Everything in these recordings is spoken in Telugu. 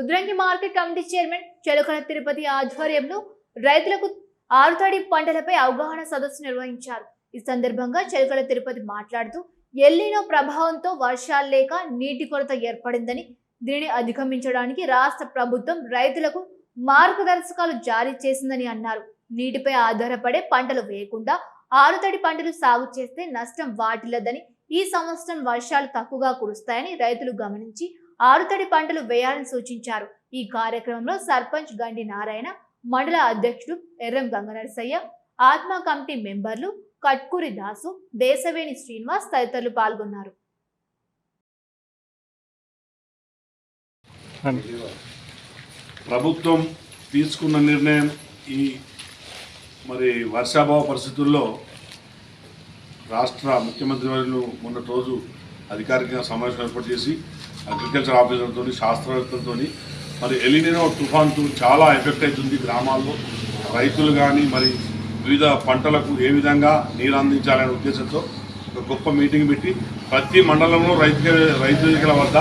Rudrangi market committee chairman Chelukala Tirupati ఆధ్వర్యంలో రైతులకు ఆరుతడి పంటలపై అవగాహన సదస్సు నిర్వహించారు। ఈ సందర్భంగా చెలుకల తిరుపతి మాట్లాడుతూ ఎల్నినో ప్రభావంతో వర్షాలు లేక నీటి కొరత ఏర్పడిందని, దీనిని అధిగమించడానికి రాష్ట్ర ప్రభుత్వం రైతులకు మార్గదర్శకాలు జారీ చేసిందని అన్నారు। నీటిపై ఆధారపడే పంటలు వేయకుండా ఆరుతడి పంటలు సాగు చేస్తే నష్టం వాటిల్లదని, ఈ సంవత్సరం వర్షాలు తక్కువగా కురుస్తాయని రైతులు గమనించి ఆరుతడి పంటలు వేయాలని సూచించారు। ఈ కార్యక్రమంలో సర్పంచ్ గండి నారాయణ, మండల అధ్యక్షుడు ఎర్రం గంగనరసయ్య, ఆత్మ కమిటీ మెంబర్లు కట్కూరి దాసు, దేశవేణి శ్రీనివాస్ తదితరులు పాల్గొన్నారు। ప్రభుత్వం తీసుకున్న నిర్ణయం ఈ వర్షాభావ పరిస్థితుల్లో రాష్ట్ర ముఖ్యమంత్రి వర్యులు మొన్నటి రోజు అధికారికంగా సమావేశం ఏర్పాటు చేసి అగ్రికల్చర్ ఆఫీసర్లతో, శాస్త్రవేత్తలతో ఎల్నినో తుఫాన్తో చాలా ఎఫెక్ట్ అవుతుంది గ్రామాల్లో రైతులు కానీ వివిధ పంటలకు ఏ విధంగా నీరు అందించాలనే ఉద్దేశంతో ఒక గొప్ప మీటింగ్ పెట్టి ప్రతి మండలంలో రైతు వేదికల వద్ద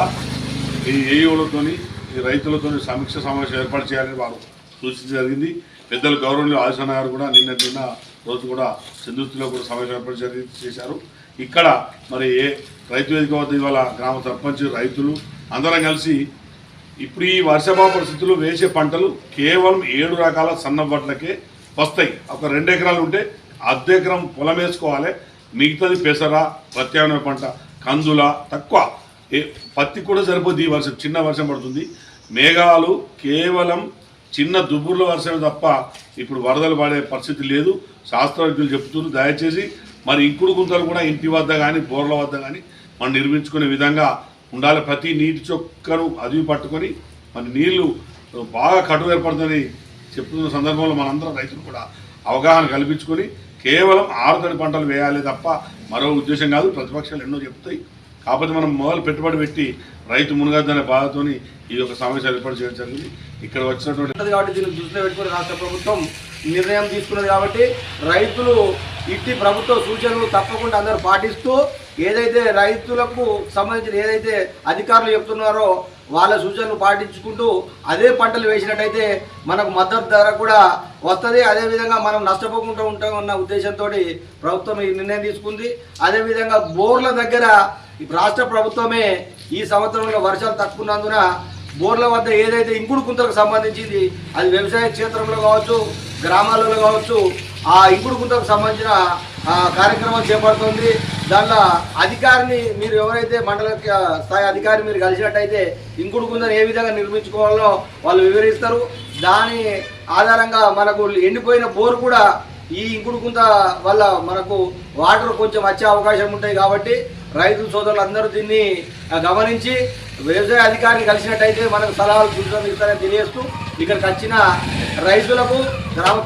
ఈ ఏఈఓలతోని ఈ రైతులతో సమీక్ష సమావేశం ఏర్పాటు చేయాలని వారు సూచించడం జరిగింది। పెద్దలు గౌరవనీయులు ఆదిశన్న గారు కూడా నిన్న రోజు కూడా చందుర్తిలో కూడా సమావేశం ఏర్పాటు చేశారు। ఇక్కడ ఏ రైతు వేదిక వద్ద ఇవాళ గ్రామ సర్పంచ్, రైతులు అందరం కలిసి ఇప్పుడు ఈ వర్షాభావ పరిస్థితుల్లో వేసే పంటలు కేవలం 7 రకాల సన్న వడ్లకే వస్తాయి। ఒక 2 ఎకరాలు ఉంటే అర్ధ ఎకరం పొలం వేసుకోవాలి, మిగతాది పెసర, ప్రత్యామ్నాయ పంట, కందుల తక్కువ, పత్తి కూడా సరిపోద్ది। ఈ వర్షం చిన్న వర్షం పడుతుంది, మేఘాలు కేవలం చిన్న దుబ్బుర్ల వర్షమే తప్ప ఇప్పుడు వరదలు పడే పరిస్థితి లేదు। శాస్త్రజ్ఞులు చెప్తున్నారు దయచేసి ఇంకుడు గుంతలు కూడా ఇంటి వద్ద కానీ బోర్ల వద్ద కానీ మనం నిర్మించుకునే విధంగా ఉండాలి। ప్రతి నీటి చొక్కను అదివి పట్టుకొని నీళ్లు బాగా కటువు ఏర్పడుతుందని చెప్తున్న సందర్భంలో మనందరం రైతులు కూడా అవగాహన కల్పించుకొని కేవలం ఆరుతడి పంటలు వేయాలి తప్ప మరో ఉద్దేశం కాదు। ప్రతిపక్షాలు ఎన్నో చెప్తాయి, కాకపోతే మనం మొదలు పెట్టుబడి పెట్టి రైతు మునగద్దనే బాధతోని ఈ యొక్క సమావేశాలు ఏర్పాటు చేయడం జరిగింది। ఇక్కడ వచ్చినటువంటి కాబట్టి దీన్ని దృష్టిలో పెట్టుకుని రాష్ట్ర ప్రభుత్వం నిర్ణయం తీసుకున్నది కాబట్టి రైతులు ఇట్టి ప్రభుత్వ సూచనలు తప్పకుండా అందరూ పాటిస్తూ ఏదైతే రైతులకు సంబంధించిన ఏదైతే అధికారులు చెప్తున్నారో వాళ్ళ సూచనలు పాటించుకుంటూ అదే పంటలు వేసినట్టయితే మనకు మద్దతు ధర కూడా వస్తుంది। అదేవిధంగా మనం నష్టపోకుండా ఉంటామన్న ఉద్దేశంతో ప్రభుత్వం ఈ నిర్ణయం తీసుకుంది। అదేవిధంగా బోర్ల దగ్గర రాష్ట్ర ప్రభుత్వమే ఈ సంవత్సరంలో వర్షాలు తక్కువన్నందున బోర్ల వద్ద ఏదైతే ఇంకుడు గుంతలకు సంబంధించింది అది వ్యవసాయ క్షేత్రంలో కావచ్చు, గ్రామాలలో కావచ్చు, ఆ ఇంకుడు గుంతకు సంబంధించిన కార్యక్రమం చేపడుతుంది। దాంట్లో అధికారిని మీరు ఎవరైతే మండల స్థాయి అధికారి మీరు కలిసినట్టయితే ఇంకుడు గుంతను ఏ విధంగా నిర్మించుకోవాలో వాళ్ళు వివరిస్తారు। దాని ఆధారంగా మనకు ఎండిపోయిన బోరు కూడా ఈ ఇంకుడు గుంత వల్ల మనకు వాటర్ కొంచెం వచ్చే అవకాశం ఉంటాయి కాబట్టి రైతు సోదరులు అందరూ దీన్ని గమనించి వ్యవసాయ అధికారిని కలిసినట్టయితే మనకు సలహాలు సూచనలు ఇస్తారని తెలియజేస్తూ ఇక్కడికి వచ్చిన రైతులకు గ్రామ